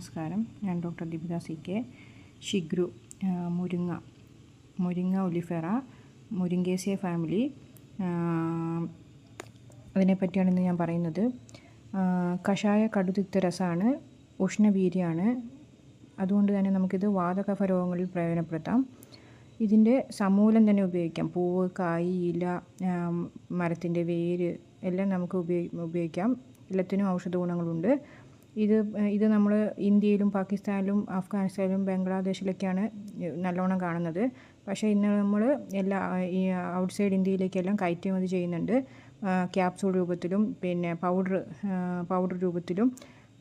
നമസ്കാരം. ഞാൻ doctor Deepika CK. ഷിഗ്രു, മുരിങ്ങ ഒലിഫെറ, മുരിങ്ങേസിയ ഫാമിലി, അതിനെപ്പറ്റിയാണ് ഇന്ന് ഞാൻ പറയുന്നത്. കഷായ കടുതിക്ത രസമാണ്, ഉഷ്ണവീര്യമാണ്. അതുകൊണ്ട് തന്നെ നമുക്കിത് വാതകഫ രോഗങ്ങളിൽ പ്രയോജനപ്പെടുത്താം. ഇതിൻ്റെ സമൂലം തന്നെ ഉപയോഗിക്കാം. പൂവ്, കായ്, ഇല, മരത്തിൻ്റെ വേര് എല്ലാം നമുക്ക് ഉപയോഗിക്കാം. എല്ലാത്തിനും ഔഷധ ഗുണങ്ങളുണ്ട്. ഇത് നമ്മൾ ഇന്ത്യയിലും പാകിസ്ഥാനിലും അഫ്ഗാനിസ്ഥാനിലും ബംഗ്ലാദേശിലൊക്കെയാണ് നല്ലോണം കാണുന്നത്. പക്ഷേ ഇന്ന് നമ്മൾ ഈ ഔട്ട്സൈഡ് ഇന്ത്യയിലേക്കെല്ലാം കയറ്റുമതി ചെയ്യുന്നുണ്ട്. ക്യാപ്സൂൾ രൂപത്തിലും പിന്നെ പൗഡർ രൂപത്തിലും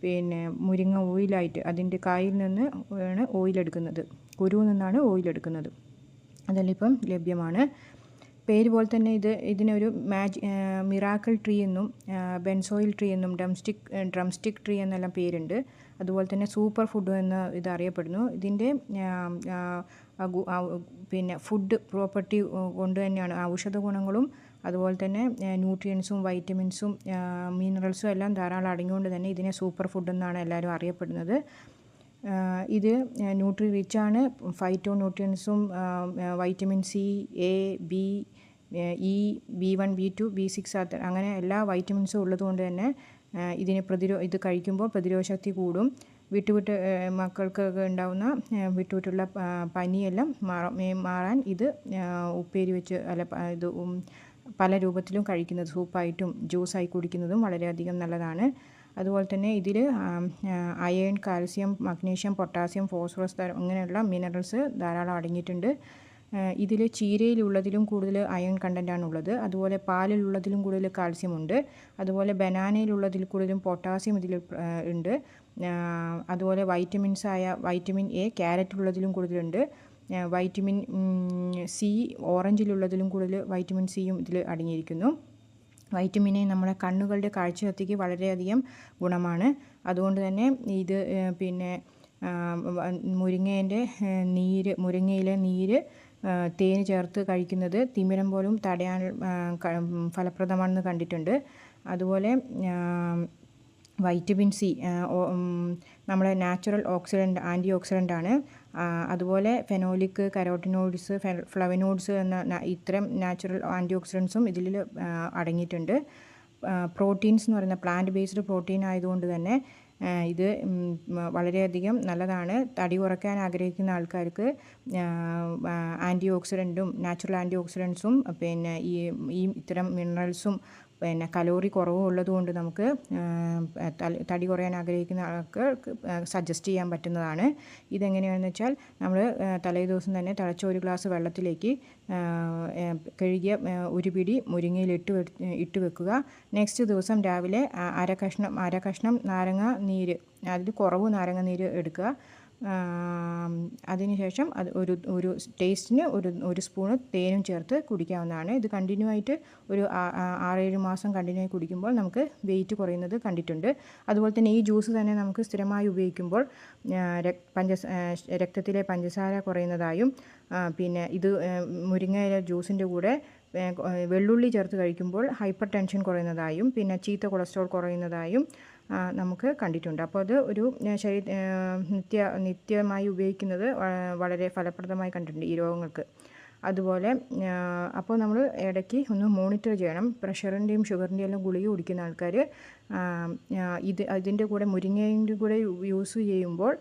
പിന്നെ മുരിങ്ങ ഓയിലായിട്ട് അതിൻ്റെ കായിൽ നിന്ന് ആണ് ഓയിലെടുക്കുന്നത്. കുരുവിൽ നിന്നാണ് ഓയിലെടുക്കുന്നത്. അതെല്ലാം ഇപ്പം ലഭ്യമാണ്. പേര് പോലെ തന്നെ ഇതിനൊരു മിറാക്കിൾ ട്രീ എന്നും ബെൻസോയിൽ ട്രീ എന്നും ഡ്രംസ്റ്റിക് ട്രീ എന്നെല്ലാം പേരുണ്ട്. അതുപോലെ തന്നെ സൂപ്പർ ഫുഡ് എന്ന് ഇത് അറിയപ്പെടുന്നു. ഇതിൻ്റെ പിന്നെ ഫുഡ് പ്രോപ്പർട്ടി കൊണ്ട് തന്നെയാണ് ഔഷധ ഗുണങ്ങളും അതുപോലെ തന്നെ ന്യൂട്രിയൻസും വൈറ്റമിൻസും മിനറൽസും എല്ലാം ധാരാളം അടങ്ങിക്കൊണ്ട് തന്നെ ഇതിനെ സൂപ്പർ ഫുഡ് എന്നാണ് എല്ലാവരും അറിയപ്പെടുന്നത്. ഇത് ന്യൂട്രി റിച്ചാണ്. ഫൈറ്റോ ന്യൂട്രിയൻസും vitamin C, A, B, E, B1, B2, B6 അങ്ങനെ എല്ലാ വൈറ്റമിൻസും ഉള്ളതുകൊണ്ട് തന്നെ ഇത് കഴിക്കുമ്പോൾ പ്രതിരോധ ശക്തി കൂടും. മക്കൾക്കൊക്കെ ഉണ്ടാകുന്ന വിട്ടുവിട്ടുള്ള പനിയെല്ലാം മാറാൻ ഇത് ഉപ്പേരി വെച്ച് ഇത് പല രൂപത്തിലും കഴിക്കുന്നത്, സൂപ്പായിട്ടും ജ്യൂസായി കുടിക്കുന്നതും വളരെയധികം നല്ലതാണ്. അതുപോലെ തന്നെ ഇതിൽ iron, calcium, magnesium, potassium, phosphorus അങ്ങനെയുള്ള മിനറൽസ് ധാരാളം അടങ്ങിയിട്ടുണ്ട്. ഇതിൽ ചീരയിലുള്ളതിലും കൂടുതൽ അയൺ കണ്ടൻ്റാണ് ഉള്ളത്. അതുപോലെ പാലിലുള്ളതിലും കൂടുതൽ കാൽസ്യം ഉണ്ട്. അതുപോലെ ബനാനയിലുള്ളതിൽ കൂടുതലും പൊട്ടാസ്യം ഇതിൽ ഉണ്ട്. അതുപോലെ വൈറ്റമിൻ A ക്യാരറ്റിലുള്ളതിലും കൂടുതലുണ്ട്. വൈറ്റമിൻ C ഓറഞ്ചിലുള്ളതിലും കൂടുതൽ വൈറ്റമിൻ Cയും ഇതിൽ അടങ്ങിയിരിക്കുന്നു. വൈറ്റമിൻ A നമ്മുടെ കണ്ണുകളുടെ കാഴ്ചശക്തിക്ക് വളരെയധികം ഗുണമാണ്. അതുകൊണ്ട് തന്നെ ഇത് പിന്നെ മുരിങ്ങയിലെ നീര് തേന് ചേർത്ത് കഴിക്കുന്നത് തിമിരം പോലും തടയാൻ ഫലപ്രദമാണെന്ന് കണ്ടിട്ടുണ്ട്. അതുപോലെ വൈറ്റമിൻ C നമ്മുടെ നാച്ചുറൽ ആൻറ്റി ഓക്സിഡൻ്റ് ആണ്. അതുപോലെ ഫെനോലിക്, കരോട്ടിനോയിഡ്സ്, ഫ്ലവനോയിഡ്സ് എന്ന ഇത്തരം നാച്ചുറൽ ആൻറ്റി ഓക്സിഡൻസും ഇതിൽ അടങ്ങിയിട്ടുണ്ട്. പ്രോട്ടീൻസ് എന്ന് പറയുന്ന പ്ലാന്റ് ബേസ്ഡ് പ്രോട്ടീൻ ആയതുകൊണ്ട് തന്നെ ഇത് വളരെയധികം നല്ലതാണ്. തടി കുറയ്ക്കാൻ ആഗ്രഹിക്കുന്ന ആൾക്കാർക്ക് നാച്ചുറൽ ആൻറ്റി ഓക്സിഡൻസും പിന്നെ ഈ ഇത്തരം മിനറൽസും പിന്നെ കലോറി കുറവും ഉള്ളതുകൊണ്ട് നമുക്ക് തടി കുറയാൻ ആഗ്രഹിക്കുന്ന ആൾക്ക് സജസ്റ്റ് ചെയ്യാൻ പറ്റുന്നതാണ്. ഇതെങ്ങനെയാണെന്ന് വെച്ചാൽ നമ്മൾ തലേ ദിവസം തന്നെ തിളച്ച ഒരു ഗ്ലാസ് വെള്ളത്തിലേക്ക് കഴുകിയ ഒരു പിടി മുരിങ്ങയിൽ ഇട്ട് വെക്കുക. നെക്സ്റ്റ് ദിവസം രാവിലെ അര കഷ്ണം നാരങ്ങ നീര്, അതിൽ കുറവ് നാരങ്ങ നീര് എടുക്കുക. അതിനുശേഷം ഒരു ടേസ്റ്റിന് ഒരു സ്പൂണ് തേനും ചേർത്ത് കുടിക്കാവുന്നതാണ്. ഇത് കണ്ടിന്യൂ ആയിട്ട് ഒരു 6-7 മാസം കണ്ടിന്യൂ ആയി കുടിക്കുമ്പോൾ നമുക്ക് വെയിറ്റ് കുറയുന്നത് കണ്ടിട്ടുണ്ട്. അതുപോലെ തന്നെ ഈ ജ്യൂസ് തന്നെ നമുക്ക് സ്ഥിരമായി ഉപയോഗിക്കുമ്പോൾ രക്തത്തിലെ പഞ്ചസാര കുറയുന്നതായും പിന്നെ ഇത് മുരിങ്ങയില ജ്യൂസിൻ്റെ കൂടെ വെള്ളുള്ളി ചേർത്ത് കഴിക്കുമ്പോൾ ഹൈപ്പർ ടെൻഷൻ കുറയുന്നതായും പിന്നെ ചീത്ത കൊളസ്ട്രോൾ കുറയുന്നതായും നമുക്ക് കണ്ടിട്ടുണ്ട്. അപ്പോൾ അത് ഒരു നിത്യമായി ഉപയോഗിക്കുന്നത് വളരെ ഫലപ്രദമായി കണ്ടിട്ടുണ്ട് ഈ രോഗങ്ങൾക്ക്. അതുപോലെ അപ്പോൾ നമ്മൾ ഇടയ്ക്ക് ഒന്ന് മോണിറ്റർ ചെയ്യണം. പ്രഷറിൻ്റെയും ഷുഗറിൻ്റെയും എല്ലാം ഗുളിക കുടിക്കുന്ന ആൾക്കാർ ഇതിൻ്റെ കൂടെ മുരിങ്ങയുടെ കൂടെ യൂസ് ചെയ്യുമ്പോൾ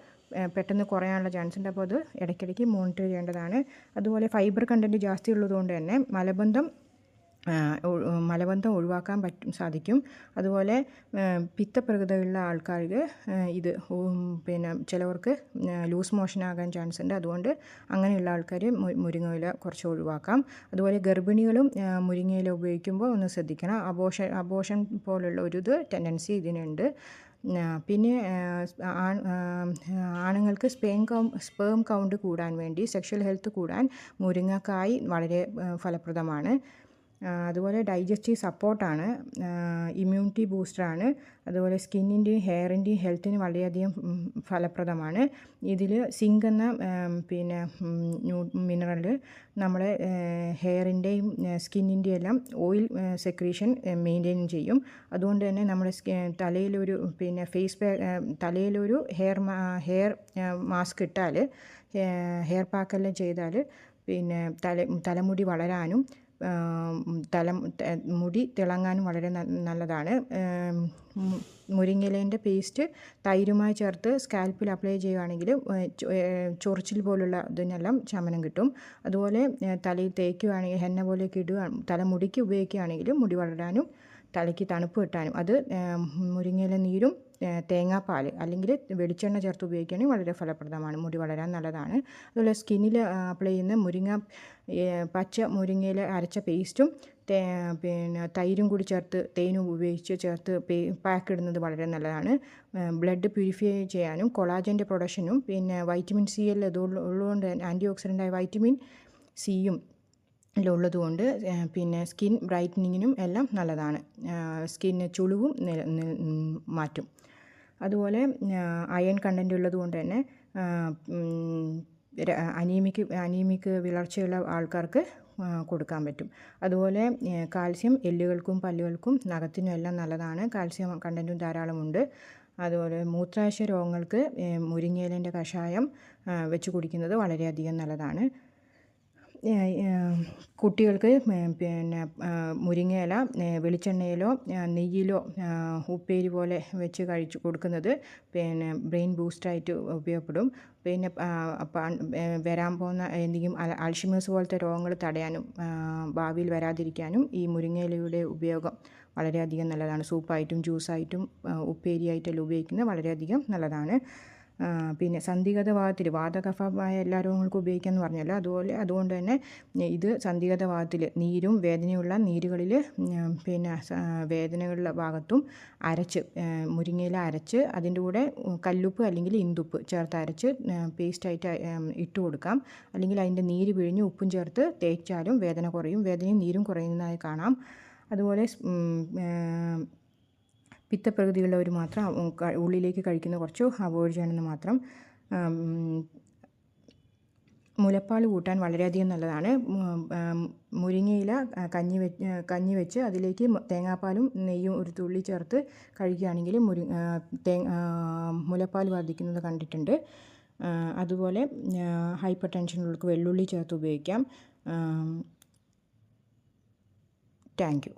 പെട്ടെന്ന് കുറയാനുള്ള ചാൻസ് ഉണ്ട്. അപ്പോൾ അത് ഇടയ്ക്കിടയ്ക്ക് മോണിറ്റർ ചെയ്യേണ്ടതാണ്. അതുപോലെ ഫൈബർ കണ്ടൻറ്റ് ജാസ്തി ഉള്ളതുകൊണ്ട് തന്നെ മലബന്ധം ഒഴിവാക്കാൻ സാധിക്കും. അതുപോലെ പിത്തപ്രകൃതമുള്ള ആൾക്കാർക്ക് ഇത് പിന്നെ ചിലവർക്ക് ലൂസ് മോഷൻ ആകാൻ ചാൻസ് ഉണ്ട്. അതുകൊണ്ട് അങ്ങനെയുള്ള ആൾക്കാർ മുരിങ്ങയില കുറച്ച് ഒഴിവാക്കാം. അതുപോലെ ഗർഭിണികളും മുരിങ്ങയില ഉപയോഗിക്കുമ്പോൾ ഒന്ന് ശ്രദ്ധിക്കണം. അബോഷൻ പോലുള്ള ഒരു ടെൻഡൻസി ഇതിനുണ്ട്. പിന്നെ ആണുങ്ങൾക്ക് സ്പേം കൗണ്ട് കൂടാൻ വേണ്ടി, സെക്ഷൽ ഹെൽത്ത് കൂടാൻ മുരിങ്ങക്കായ് വളരെ ഫലപ്രദമാണ്. അതുപോലെ ഡൈജസ്റ്റീവ് സപ്പോർട്ടാണ്, ഇമ്മ്യൂണിറ്റി ബൂസ്റ്ററാണ്, അതുപോലെ സ്കിന്നിൻ്റെയും ഹെയറിൻ്റെയും ഹെൽത്തിന് വളരെയധികം ഫലപ്രദമാണ്. ഇതിൽ സിങ്ക് എന്ന പിന്നെ മിനറൽ നമ്മുടെ ഹെയറിൻ്റെയും സ്കിന്നിൻ്റെയും എല്ലാം ഓയിൽ സെക്രീഷൻ മെയിൻറ്റെയിൻ ചെയ്യും. അതുകൊണ്ട് തന്നെ നമ്മുടെ തലയിലൊരു പിന്നെ തലയിലൊരു ഹെയർ മാസ്ക് ഇട്ടാൽ, ഹെയർ പാക്കെല്ലാം ചെയ്താൽ പിന്നെ തലമുടി വളരാനും മുടി തിളങ്ങാനും വളരെ നല്ലതാണ്. മുരിങ്ങയിലേൻ്റെ പേസ്റ്റ് തൈരുമായി ചേർത്ത് സ്കാൽപ്പിൽ അപ്ലൈ ചെയ്യുകയാണെങ്കിൽ ചൊറിച്ചിൽ പോലുള്ള ഇതിനെല്ലാം ശമനം കിട്ടും. അതുപോലെ തലയിൽ തേക്കുകയാണെങ്കിൽ ഹെന്ന പോലെയൊക്കെ തലമുടിക്ക് ഉപയോഗിക്കുകയാണെങ്കിൽ മുടി വളരാനും തലയ്ക്ക് തണുപ്പ് കിട്ടാനും അത് മുരിങ്ങയില നീരും തേങ്ങാപ്പാൽ അല്ലെങ്കിൽ വെളിച്ചെണ്ണ ചേർത്ത് ഉപയോഗിക്കുകയാണെങ്കിൽ വളരെ ഫലപ്രദമാണ്, മുടി വളരാൻ നല്ലതാണ്. അതുപോലെ സ്കിന്നിൽ അപ്ലൈ ചെയ്യുന്ന പച്ച മുരിങ്ങയില അരച്ച പേസ്റ്റും പിന്നെ തൈരും കൂടി ചേർത്ത് തേനും ഉപയോഗിച്ച് ചേർത്ത് പാക്ക് ഇടുന്നത് വളരെ നല്ലതാണ്. ബ്ലഡ് പ്യൂരിഫൈ ചെയ്യാനും കൊളാജൻ്റെ പ്രൊഡക്ഷനും പിന്നെ വൈറ്റമിൻ സി എല്ലാം ഉള്ളതുകൊണ്ട് ആൻറ്റി ഓക്സിഡൻ്റായ വൈറ്റമിൻ സിയും എല്ലാം ഉള്ളതുകൊണ്ട് പിന്നെ സ്കിൻ ബ്രൈറ്റനിങ്ങിനും എല്ലാം നല്ലതാണ്. സ്കിന്ന് ചുളിവും മാറ്റും. അതുപോലെ അയൺ കണ്ടൻ്റ് ഉള്ളതുകൊണ്ട് തന്നെ അനീമിക് വിളർച്ചയുള്ള ആൾക്കാർക്ക് കൊടുക്കാൻ പറ്റും. അതുപോലെ കാൽസ്യം എല്ലുകൾക്കും പല്ലുകൾക്കും നഖത്തിനും എല്ലാം നല്ലതാണ്. കാൽസ്യം കണ്ടൻറ്റും ധാരാളമുണ്ട്. അതുപോലെ മൂത്രാശയ രോഗങ്ങൾക്ക് മുരിങ്ങയിലേൻ്റെ കഷായം വെച്ച് കുടിക്കുന്നത് വളരെയധികം നല്ലതാണ്. കുട്ടികൾക്ക് പിന്നെ മുരിങ്ങയില വെളിച്ചെണ്ണയിലോ നെയ്യിലോ ഉപ്പേരി പോലെ വെച്ച് കൊടുക്കുന്നത് പിന്നെ ബ്രെയിൻ ബൂസ്റ്റായിട്ട് ഉപയോഗപ്പെടും. പിന്നെ വരാൻ പോകുന്ന എന്തെങ്കിലും അൾഷിമേഴ്സ് പോലത്തെ രോഗങ്ങൾ തടയാനും ഭാവിയിൽ വരാതിരിക്കാനും ഈ മുരിങ്ങയിലയുടെ ഉപയോഗം വളരെയധികം നല്ലതാണ്. സൂപ്പായിട്ടും ജ്യൂസായിട്ടും ഉപ്പേരിയായിട്ടെല്ലാം ഉപയോഗിക്കുന്നത് വളരെയധികം നല്ലതാണ്. പിന്നെ സന്ധിഗത ഭാഗത്തിൽ വാതകഫമായ എല്ലാ രോഗങ്ങൾക്കും ഉപയോഗിക്കാമെന്ന് പറഞ്ഞല്ലോ, അതുകൊണ്ട് തന്നെ ഇത് സന്ധിഗത ഭാഗത്തിൽ നീരും വേദനയുള്ള നീരുകളിൽ പിന്നെ വേദനകളുടെ ഭാഗത്തും മുരിങ്ങയില അരച്ച് അതിൻ്റെ കൂടെ കല്ലുപ്പ് അല്ലെങ്കിൽ ഇന്ദുപ്പ് ചേർത്ത് അരച്ച് പേസ്റ്റായിട്ട് ഇട്ട് കൊടുക്കാം. അല്ലെങ്കിൽ അതിൻ്റെ നീര് പിഴിഞ്ഞ് ഉപ്പും ചേർത്ത് തേച്ചാലും വേദന കുറയും, വേദനയും നീരും കുറയുന്നതായി കാണാം. അതുപോലെ പിത്തപ്രകൃതിയുള്ളവർ മാത്രം ഉള്ളിലേക്ക് കഴിക്കുന്ന കുറച്ച് അവോയ്ഡ് ചെയ്യണമെന്ന് മാത്രം. മുലപ്പാൽ കൂട്ടാൻ വളരെയധികം നല്ലതാണ്. മുരിങ്ങയില കഞ്ഞി വെച്ച് അതിലേക്ക് തേങ്ങാപ്പാലും നെയ്യും ഒരു തുള്ളി ചേർത്ത് കഴിക്കുകയാണെങ്കിൽ മുലപ്പാൽ വർദ്ധിക്കുന്നത് കണ്ടിട്ടുണ്ട്. അതുപോലെ ഹൈപ്പർ ടെൻഷനുള്ളവർക്ക് വെള്ളുള്ളി ചേർത്ത് ഉപയോഗിക്കാം. Thank you.